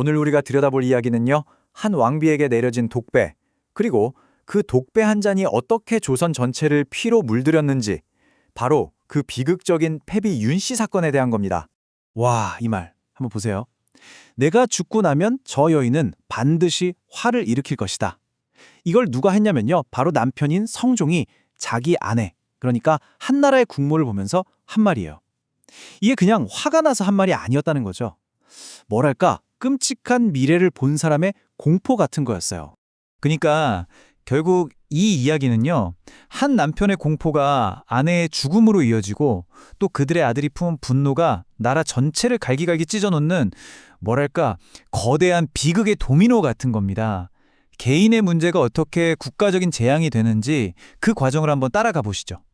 오늘 우리가 들여다볼 이야기는요, 한 왕비에게 내려진 독배, 그리고 그 독배 한 잔이 어떻게 조선 전체를 피로 물들였는지, 바로 그 비극적인 패비 윤씨 사건에 대한 겁니다. 와, 이 말 한번 보세요. 내가 죽고 나면 저 여인은 반드시 화를 일으킬 것이다. 이걸 누가 했냐면요. 바로 남편인 성종이 자기 아내, 그러니까 한나라의 국모를 보면서 한 말이에요. 이게 그냥 화가 나서 한 말이 아니었다는 거죠. 뭐랄까, 끔찍한 미래를 본 사람의 공포 같은 거였어요. 그러니까 결국 이 이야기는요, 한 남편의 공포가 아내의 죽음으로 이어지고 또 그들의 아들이 품은 분노가 나라 전체를 갈기갈기 찢어놓는 뭐랄까 거대한 비극의 도미노 같은 겁니다. 개인의 문제가 어떻게 국가적인 재앙이 되는지 그 과정을 한번 따라가 보시죠.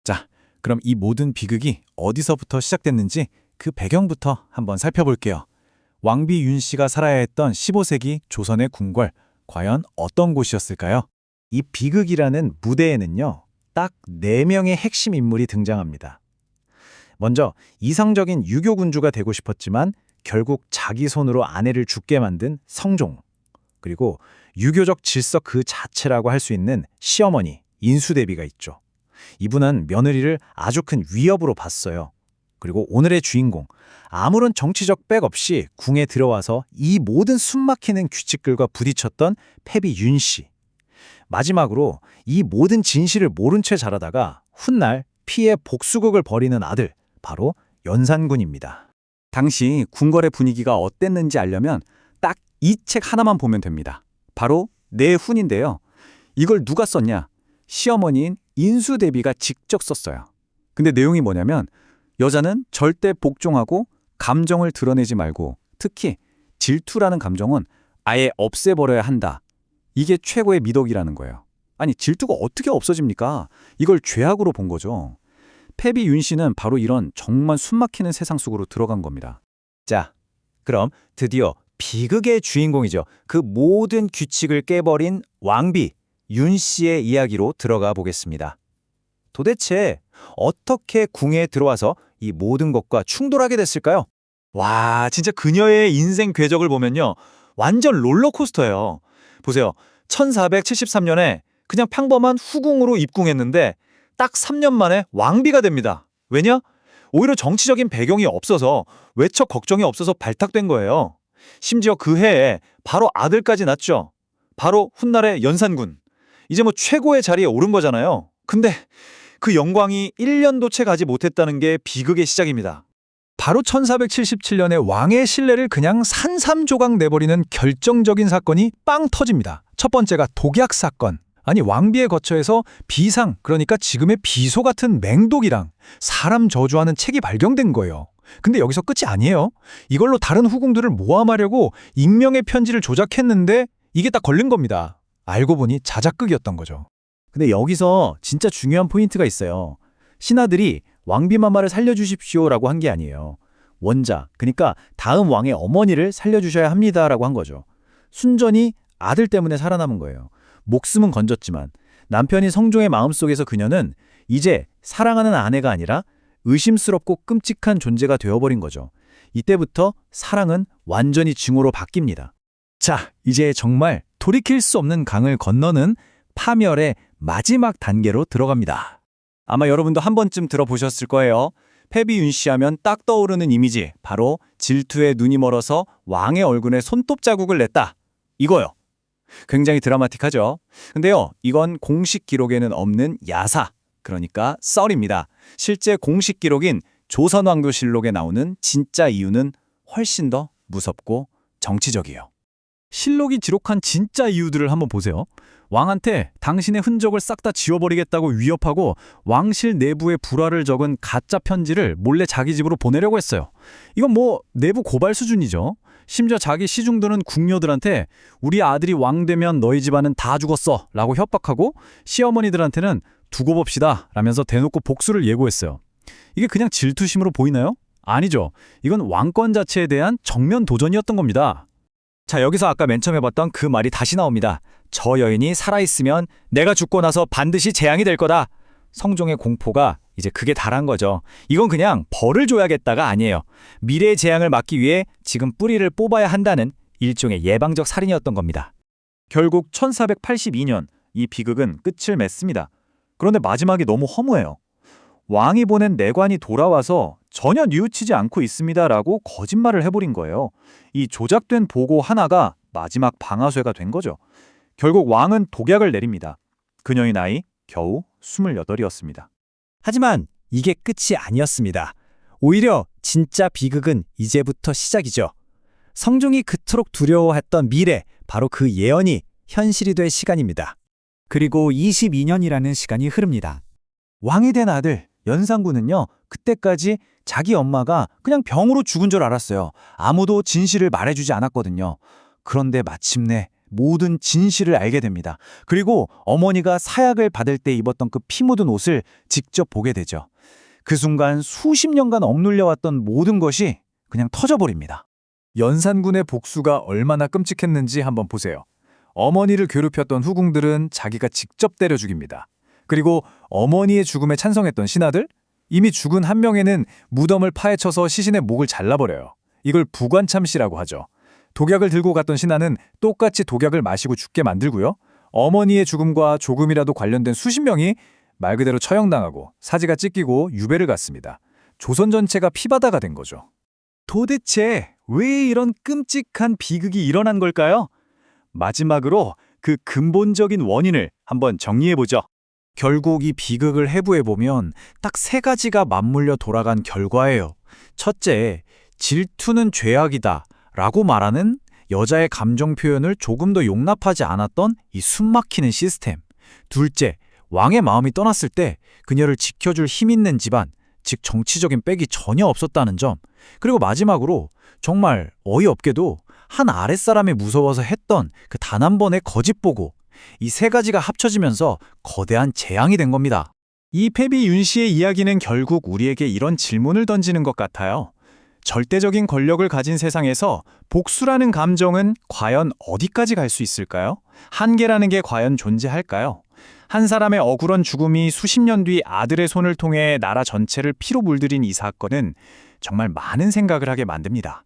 자, 그럼 이 모든 비극이 어디서부터 시작됐는지 그 배경부터 한번 살펴볼게요. 왕비 윤 씨가 살아야 했던 15세기 조선의 궁궐, 과연 어떤 곳이었을까요? 이 비극이라는 무대에는요, 딱 4명의 핵심 인물이 등장합니다. 먼저 이상적인 유교 군주가 되고 싶었지만 결국 자기 손으로 아내를 죽게 만든 성종, 그리고 유교적 질서 그 자체라고 할 수 있는 시어머니 인수대비가 있죠. 이분은 며느리를 아주 큰 위협으로 봤어요. 그리고 오늘의 주인공, 아무런 정치적 백 없이 궁에 들어와서 이 모든 숨막히는 규칙들과 부딪혔던 패비 윤 씨. 마지막으로 이 모든 진실을 모른 채 자라다가 훗날 피해 복수극을 벌이는 아들, 바로 연산군입니다. 당시 궁궐의 분위기가 어땠는지 알려면 딱 이 책 하나만 보면 됩니다. 바로 내 훈인데요. 이걸 누가 썼냐? 시어머니인 인수대비가 직접 썼어요. 근데 내용이 뭐냐면 여자는 절대 복종하고 감정을 드러내지 말고 특히 질투라는 감정은 아예 없애버려야 한다. 이게 최고의 미덕이라는 거예요. 아니, 질투가 어떻게 없어집니까? 이걸 죄악으로 본 거죠. 패비 윤 씨는 바로 이런 정말 숨막히는 세상 속으로 들어간 겁니다. 자, 그럼 드디어 비극의 주인공이죠. 그 모든 규칙을 깨버린 왕비 윤 씨의 이야기로 들어가 보겠습니다. 도대체 어떻게 궁에 들어와서 이 모든 것과 충돌하게 됐을까요? 와, 진짜 그녀의 인생 궤적을 보면요, 완전 롤러코스터예요. 보세요. 1473년에 그냥 평범한 후궁으로 입궁했는데 딱 3년 만에 왕비가 됩니다. 왜냐? 오히려 정치적인 배경이 없어서 외척 걱정이 없어서 발탁된 거예요. 심지어 그 해에 바로 아들까지 낳죠. 바로 훗날의 연산군. 이제 뭐 최고의 자리에 오른 거잖아요. 근데 그 영광이 1년도 채 가지 못했다는 게 비극의 시작입니다. 바로 1477년에 왕의 신뢰를 그냥 산삼조각 내버리는 결정적인 사건이 빵 터집니다. 첫 번째가 독약 사건. 아니, 왕비의 거처에서 비상, 그러니까 지금의 비소 같은 맹독이랑 사람 저주하는 책이 발견된 거예요. 근데 여기서 끝이 아니에요. 이걸로 다른 후궁들을 모함하려고 익명의 편지를 조작했는데 이게 딱 걸린 겁니다. 알고 보니 자작극이었던 거죠. 근데 여기서 진짜 중요한 포인트가 있어요. 신하들이 왕비 마마를 살려주십시오라고 한 게 아니에요. 원자, 그러니까 다음 왕의 어머니를 살려주셔야 합니다라고 한 거죠. 순전히 아들 때문에 살아남은 거예요. 목숨은 건졌지만 남편이 성종의 마음속에서 그녀는 이제 사랑하는 아내가 아니라 의심스럽고 끔찍한 존재가 되어버린 거죠. 이때부터 사랑은 완전히 증오로 바뀝니다. 자, 이제 정말 돌이킬 수 없는 강을 건너는 파멸의 마지막 단계로 들어갑니다. 아마 여러분도 한 번쯤 들어보셨을 거예요. 패비 윤 씨 하면 딱 떠오르는 이미지, 바로 질투에 눈이 멀어서 왕의 얼굴에 손톱 자국을 냈다. 이거요. 굉장히 드라마틱하죠. 근데요, 이건 공식 기록에는 없는 야사, 그러니까 썰입니다. 실제 공식 기록인 조선왕조실록에 나오는 진짜 이유는 훨씬 더 무섭고 정치적이에요. 실록이 기록한 진짜 이유들을 한번 보세요. 왕한테 당신의 흔적을 싹 다 지워버리겠다고 위협하고 왕실 내부에 불화를 적은 가짜 편지를 몰래 자기 집으로 보내려고 했어요. 이건 뭐 내부 고발 수준이죠. 심지어 자기 시중드는 궁녀들한테 우리 아들이 왕 되면 너희 집안은 다 죽었어 라고 협박하고 시어머니들한테는 두고 봅시다 라면서 대놓고 복수를 예고했어요. 이게 그냥 질투심으로 보이나요? 아니죠. 이건 왕권 자체에 대한 정면 도전이었던 겁니다. 자, 여기서 아까 맨 처음 해봤던 그 말이 다시 나옵니다. 저 여인이 살아있으면 내가 죽고 나서 반드시 재앙이 될 거다. 성종의 공포가 이제 그게 달한 거죠. 이건 그냥 벌을 줘야겠다가 아니에요. 미래의 재앙을 막기 위해 지금 뿌리를 뽑아야 한다는 일종의 예방적 살인이었던 겁니다. 결국 1482년 이 비극은 끝을 맺습니다. 그런데 마지막이 너무 허무해요. 왕이 보낸 내관이 돌아와서 전혀 뉘우치지 않고 있습니다라고 거짓말을 해버린 거예요. 이 조작된 보고 하나가 마지막 방아쇠가 된 거죠. 결국 왕은 독약을 내립니다. 그녀의 나이 겨우 28이었습니다. 하지만 이게 끝이 아니었습니다. 오히려 진짜 비극은 이제부터 시작이죠. 성종이 그토록 두려워했던 미래, 바로 그 예언이 현실이 될 시간입니다. 그리고 22년이라는 시간이 흐릅니다. 왕이 된 아들 연산군은요, 그때까지 자기 엄마가 그냥 병으로 죽은 줄 알았어요. 아무도 진실을 말해주지 않았거든요. 그런데 마침내 모든 진실을 알게 됩니다. 그리고 어머니가 사약을 받을 때 입었던 그 피 묻은 옷을 직접 보게 되죠. 그 순간 수십 년간 억눌려왔던 모든 것이 그냥 터져버립니다. 연산군의 복수가 얼마나 끔찍했는지 한번 보세요. 어머니를 괴롭혔던 후궁들은 자기가 직접 때려 죽입니다. 그리고 어머니의 죽음에 찬성했던 신하들? 이미 죽은 한 명에는 무덤을 파헤쳐서 시신의 목을 잘라버려요. 이걸 부관참시라고 하죠. 독약을 들고 갔던 신하는 똑같이 독약을 마시고 죽게 만들고요. 어머니의 죽음과 조금이라도 관련된 수십 명이 말 그대로 처형당하고 사지가 찢기고 유배를 갔습니다. 조선 전체가 피바다가 된 거죠. 도대체 왜 이런 끔찍한 비극이 일어난 걸까요? 마지막으로 그 근본적인 원인을 한번 정리해보죠. 결국 이 비극을 해부해보면 딱 3가지가 맞물려 돌아간 결과예요. 첫째, 질투는 죄악이다 라고 말하는 여자의 감정 표현을 조금 더 용납하지 않았던 이 숨막히는 시스템. 둘째, 왕의 마음이 떠났을 때 그녀를 지켜줄 힘 있는 집안, 즉 정치적인 백이 전혀 없었다는 점. 그리고 마지막으로 정말 어이없게도 한 아랫사람이 무서워서 했던 그 단 한 번의 거짓 보고, 이 3가지가 합쳐지면서 거대한 재앙이 된 겁니다. 이 패비 윤 씨의 이야기는 결국 우리에게 이런 질문을 던지는 것 같아요. 절대적인 권력을 가진 세상에서 복수라는 감정은 과연 어디까지 갈 수 있을까요? 한계라는 게 과연 존재할까요? 한 사람의 억울한 죽음이 수십 년 뒤 아들의 손을 통해 나라 전체를 피로 물들인 이 사건은 정말 많은 생각을 하게 만듭니다.